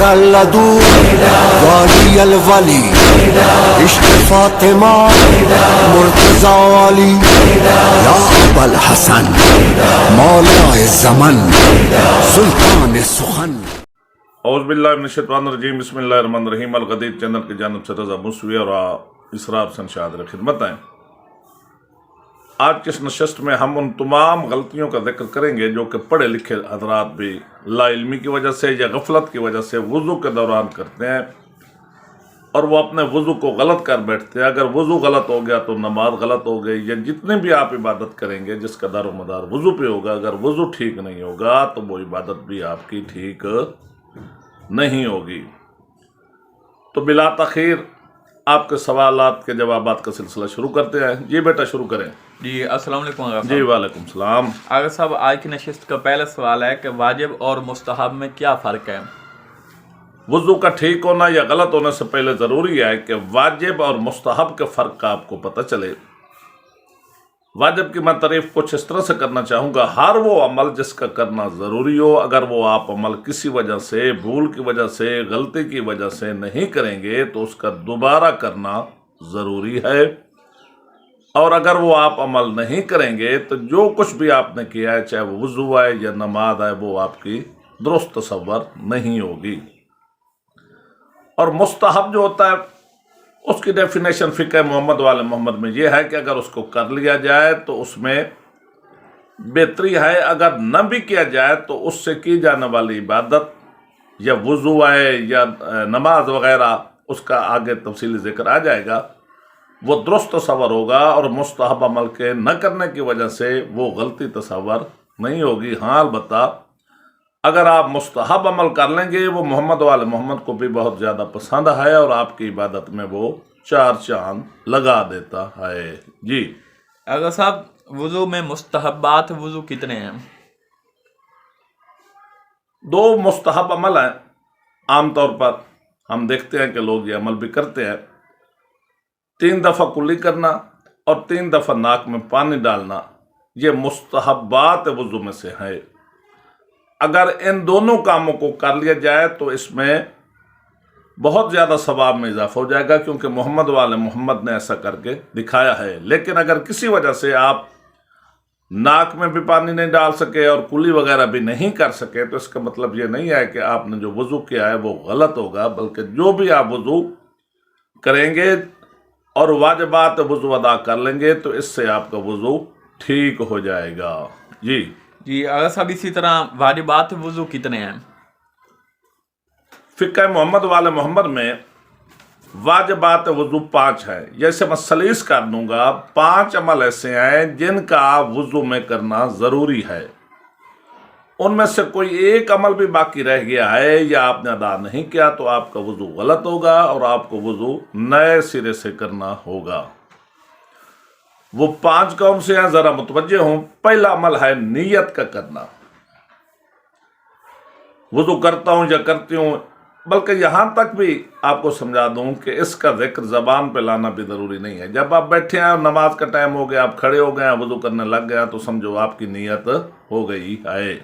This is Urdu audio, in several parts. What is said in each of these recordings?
الدو والی الولی عشق فاطمہ مرتضی والی یا ابا الحسن مولا زمن سلطان سخن۔ اعوذ باللہ من الشیطان الرجیم، بسم اللہ الرحمن الرحیم۔ الغدیر چینل کی جانب سے رضا موسوی اور اسرار حسن شاہ حاضر خدمت ہیں۔ آج کی اس نشست میں ہم ان تمام غلطیوں کا ذکر کریں گے جو کہ پڑھے لکھے حضرات بھی لا علمی کی وجہ سے یا غفلت کی وجہ سے وضو کے دوران کرتے ہیں، اور وہ اپنے وضو کو غلط کر بیٹھتے ہیں۔ اگر وضو غلط ہو گیا تو نماز غلط ہو گئی، یا جتنے بھی آپ عبادت کریں گے جس کا دار و مدار وضو پہ ہوگا، اگر وضو ٹھیک نہیں ہوگا تو وہ عبادت بھی آپ کی ٹھیک نہیں ہوگی۔ تو بلا تاخیر آپ کے سوالات کے جوابات کا سلسلہ شروع کرتے ہیں۔ جی بیٹا شروع کریں۔ جی السلام علیکم آغا صاحب۔ جی وعلیکم السلام۔ آغا صاحب، آج کی نشست کا پہلا سوال ہے کہ واجب اور مستحب میں کیا فرق ہے؟ وضو کا ٹھیک ہونا یا غلط ہونے سے پہلے ضروری ہے کہ واجب اور مستحب کے فرق کا آپ کو پتہ چلے۔ واجب کی میں تعریف کچھ اس طرح سے کرنا چاہوں گا: ہر وہ عمل جس کا کرنا ضروری ہو، اگر وہ آپ عمل کسی وجہ سے، بھول کی وجہ سے، غلطی کی وجہ سے نہیں کریں گے تو اس کا دوبارہ کرنا ضروری ہے، اور اگر وہ آپ عمل نہیں کریں گے تو جو کچھ بھی آپ نے کیا ہے، چاہے وہ وضو ہے یا نماز ہے، وہ آپ کی درست تصور نہیں ہوگی۔ اور مستحب جو ہوتا ہے اس کی ڈیفینیشن فقہ محمد والے محمد میں یہ ہے کہ اگر اس کو کر لیا جائے تو اس میں بہتری ہے، اگر نہ بھی کیا جائے تو اس سے کی جانے والی عبادت یا وضو ہے یا نماز وغیرہ، اس کا آگے تفصیلی ذکر آ جائے گا، وہ درست تصور ہوگا، اور مستحب عمل کے نہ کرنے کی وجہ سے وہ غلطی تصور نہیں ہوگی۔ ہاں البتہ اگر آپ مستحب عمل کر لیں گے، وہ محمد والے محمد کو بھی بہت زیادہ پسند ہے اور آپ کی عبادت میں وہ چار چاند لگا دیتا ہے۔ جی آغا صاحب، وضو میں مستحبات وضو کتنے ہیں؟ دو مستحب عمل ہیں، عام طور پر ہم دیکھتے ہیں کہ لوگ یہ عمل بھی کرتے ہیں: 3 دفعہ کلی کرنا اور 3 دفعہ ناک میں پانی ڈالنا، یہ مستحبات وضو میں سے ہے۔ اگر ان دونوں کاموں کو کر لیا جائے تو اس میں بہت زیادہ ثواب میں اضافہ ہو جائے گا، کیونکہ محمد والے محمد نے ایسا کر کے دکھایا ہے۔ لیکن اگر کسی وجہ سے آپ ناک میں بھی پانی نہیں ڈال سکے اور کلی وغیرہ بھی نہیں کر سکے تو اس کا مطلب یہ نہیں ہے کہ آپ نے جو وضو کیا ہے وہ غلط ہوگا، بلکہ جو بھی آپ وضو کریں گے اور واجبات وضو ادا کر لیں گے تو اس سے آپ کا وضو ٹھیک ہو جائے گا۔ جی آغا صاحب، اسی طرح واجبات وضو کتنے ہیں؟ فقہ محمد والے محمد میں واجبات وضو 5 ہے۔ جیسے میں سلیس کر دوں گا، 5 عمل ایسے ہیں جن کا وضو میں کرنا ضروری ہے۔ ان میں سے کوئی ایک عمل بھی باقی رہ گیا ہے یا آپ نے ادا نہیں کیا تو آپ کا وضو غلط ہوگا اور آپ کو وضو نئے سرے سے کرنا ہوگا۔ وہ 5 کون سے ہیں ذرا متوجہ ہوں۔ پہلا عمل ہے نیت کا کرنا۔ وضو کرتا ہوں یا کرتی ہوں، بلکہ یہاں تک بھی آپ کو سمجھا دوں کہ اس کا ذکر زبان پہ لانا بھی ضروری نہیں ہے۔ جب آپ بیٹھے ہیں اور نماز کا ٹائم ہو گیا، آپ کھڑے ہو گئے ہیں، وضو کرنے لگ گیا تو سمجھو آپ کی نیت ہو گئی ہے۔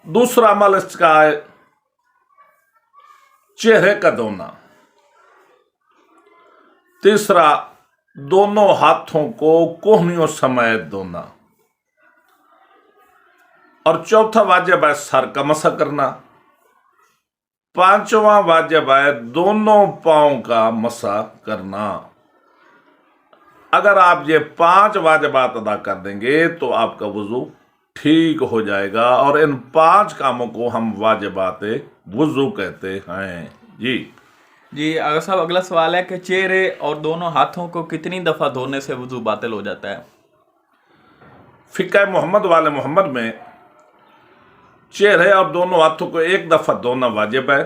دوسرا عمل اس کا ہے چہرے کا دھونا۔ تیسرا دونوں ہاتھوں کو کوہنیوں سمیت دھونا، اور چوتھا واجب ہے سر کا مسح کرنا۔ 5واں واجب ہے دونوں پاؤں کا مسح کرنا۔ اگر آپ یہ 5 واجبات ادا کر دیں گے تو آپ کا وضو ٹھیک ہو جائے گا، اور ان 5 کاموں کو ہم واجبات وضو کہتے ہیں۔ جی آغا صاحب، اگلا سوال ہے کہ چہرے اور دونوں ہاتھوں کو کتنی دفعہ دھونے سے وضو باطل ہو جاتا ہے؟ فقہ محمد والے محمد میں چہرے اور دونوں ہاتھوں کو 1 دفعہ دھونا واجب ہے۔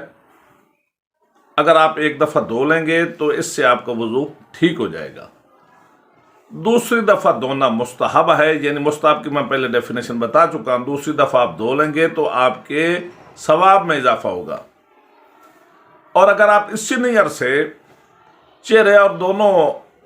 اگر آپ 1 دفعہ دھو لیں گے تو اس سے آپ کا وضو ٹھیک ہو جائے گا۔ دوسری دفعہ دھونا مستحب ہے، یعنی مستحب کی میں پہلے ڈیفینیشن بتا چکا ہوں۔ دوسری دفعہ آپ دھو لیں گے تو آپ کے ثواب میں اضافہ ہوگا، اور اگر آپ اسی نیت سے چہرے اور دونوں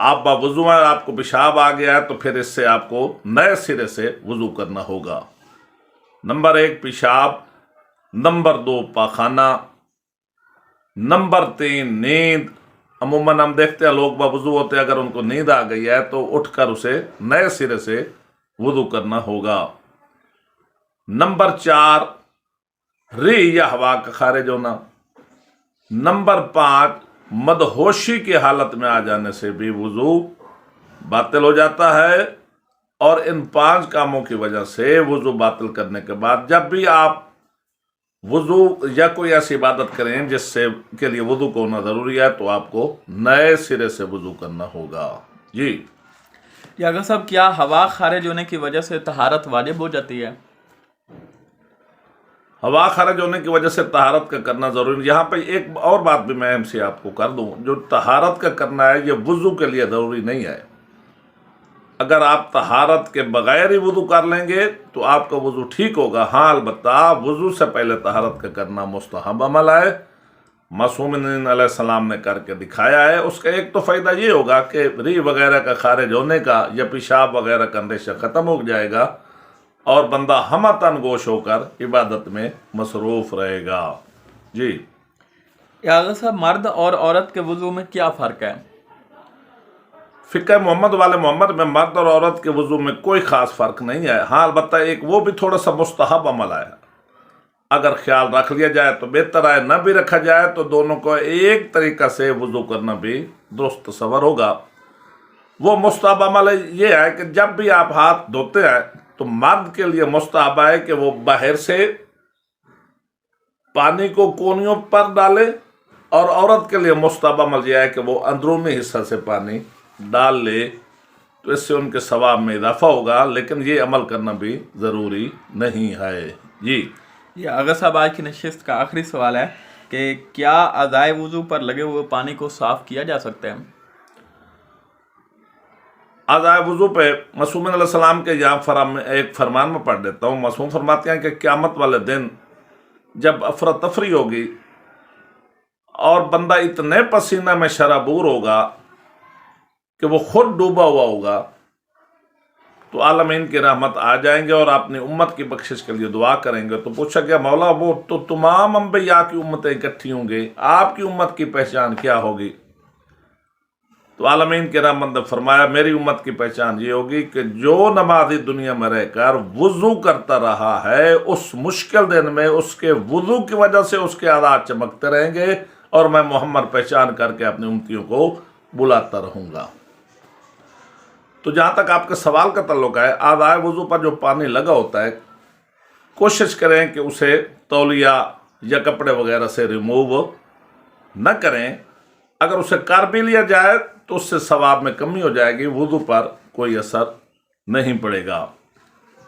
آپ باوضو ہیں اور آپ کو پیشاب آ گیا ہے تو پھر اس سے آپ کو نئے سرے سے وضو کرنا ہوگا۔ نمبر 1 پیشاب، نمبر 2 پاخانہ، نمبر 3 نیند۔ عموماً ہم دیکھتے ہیں لوگ باوضو ہوتے ہیں، اگر ان کو نیند آ گئی ہے تو اٹھ کر اسے نئے سرے سے وضو کرنا ہوگا۔ نمبر 4 ری یا ہوا کا خارج ہونا۔ نمبر 5 مدہوشی کی حالت میں آ جانے سے بھی وضو باطل ہو جاتا ہے، اور ان 5 کاموں کی وجہ سے وضو باطل کرنے کے بعد جب بھی آپ وضو یا کوئی ایسی عبادت کریں جس سے کے لیے وضو کو ہونا ضروری ہے تو آپ کو نئے سرے سے وضو کرنا ہوگا۔ جی اگر صاحب کیا ہوا خارج ہونے کی وجہ سے طہارت واجب ہو جاتی ہے؟ ہوا خارج ہونے کی وجہ سے طہارت کا کرنا ضروری ہے۔ یہاں پہ ایک اور بات بھی میں اہم سے آپ کو کر دوں، جو طہارت کا کرنا ہے یہ وضو کے لیے ضروری نہیں ہے۔ اگر آپ طہارت کے بغیر ہی وضو کر لیں گے تو آپ کا وضو ٹھیک ہوگا، ہاں البتہ وضو سے پہلے طہارت کا کرنا مستحب عمل ہے، معصوم علیہ السلام نے کر کے دکھایا ہے۔ اس کا ایک تو فائدہ یہ ہوگا کہ ری وغیرہ کا خارج ہونے کا یا پیشاب وغیرہ کا اندیشہ ختم ہو جائے گا اور بندہ ہمتاً گوش ہو کر عبادت میں مصروف رہے گا۔ جی اگر صاحب مرد اور عورت کے وضو میں کیا فرق ہے؟ فقہ محمد والے محمد میں مرد اور عورت کے وضو میں کوئی خاص فرق نہیں ہے، ہاں البتہ ایک وہ بھی تھوڑا سا مستحب عمل ہے، اگر خیال رکھ لیا جائے تو بہتر ہے، نہ بھی رکھا جائے تو دونوں کو ایک طریقہ سے وضو کرنا بھی درست تصور ہوگا۔ وہ مستحب عمل یہ ہے کہ جب بھی آپ ہاتھ دھوتے ہیں تو مرد کے لیے مستحب ہے کہ وہ باہر سے پانی کو کونیوں پر ڈالے، اور عورت کے لیے مستحب عمل یہ ہے کہ وہ اندرونی حصہ سے پانی ڈال لے، تو اس سے ان کے ثواب میں اضافہ ہوگا، لیکن یہ عمل کرنا بھی ضروری نہیں ہے۔ جی یہ اگر صاحب آج کی نشست کا آخری سوال ہے کہ کیا اعضائے وضو پر لگے ہوئے پانی کو صاف کیا جا سکتا ہے؟ اعضائے وضو پہ معصوم علیہ السلام کے یہاں ایک فرمان میں پڑھ دیتا ہوں۔ معصوم فرماتے ہیں کہ قیامت والے دن جب افراتفری ہوگی اور بندہ اتنے پسینہ میں شرابور ہوگا کہ وہ خود ڈوبا ہوا ہوگا، تو عالمین کی رحمت آ جائیں گے اور اپنی امت کی بخشش کے لیے دعا کریں گے۔ تو پوچھا گیا مولا وہ تو تمام انبیاء کی امتیں اکٹھی ہوں گے، آپ کی امت کی پہچان کیا ہوگی؟ تو عالمین کی رحمت نے فرمایا میری امت کی پہچان یہ ہوگی کہ جو نمازی دنیا میں رہ کر وضو کرتا رہا ہے اس مشکل دن میں اس کے وضو کی وجہ سے اس کے اعضاء چمکتے رہیں گے، اور میں محمد پہچان کر کے اپنی امتیوں کو بلاتا رہوں گا۔ تو جہاں تک آپ کے سوال کا تعلق ہے، اعضائے وضو پر جو پانی لگا ہوتا ہے کوشش کریں کہ اسے تولیہ یا کپڑے وغیرہ سے ریموو نہ کریں۔ اگر اسے کر بھی لیا جائے تو اس سے ثواب میں کمی ہو جائے گی، وضو پر کوئی اثر نہیں پڑے گا۔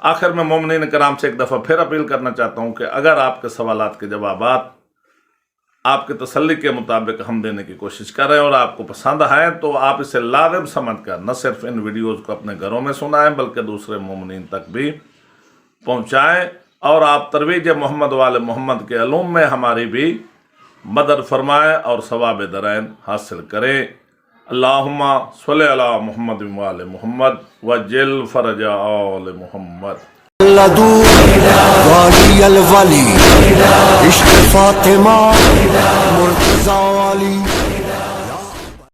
آخر میں مومنین کرام سے ایک دفعہ پھر اپیل کرنا چاہتا ہوں کہ اگر آپ کے سوالات کے جوابات آپ کے تسلی کے مطابق ہم دینے کی کوشش کر رہے ہیں اور آپ کو پسند آئیں تو آپ اسے لازم سمجھ کر نہ صرف ان ویڈیوز کو اپنے گھروں میں سنائیں بلکہ دوسرے مومنین تک بھی پہنچائیں، اور آپ ترویج محمد والے محمد کے علوم میں ہماری بھی مدد فرمائیں اور ثواب درین حاصل کریں۔ اللہم صلی علی محمد وآل محمد وجل فرج آل محمد۔ لدو والی الولی عشق فاطمہ مرتضی والی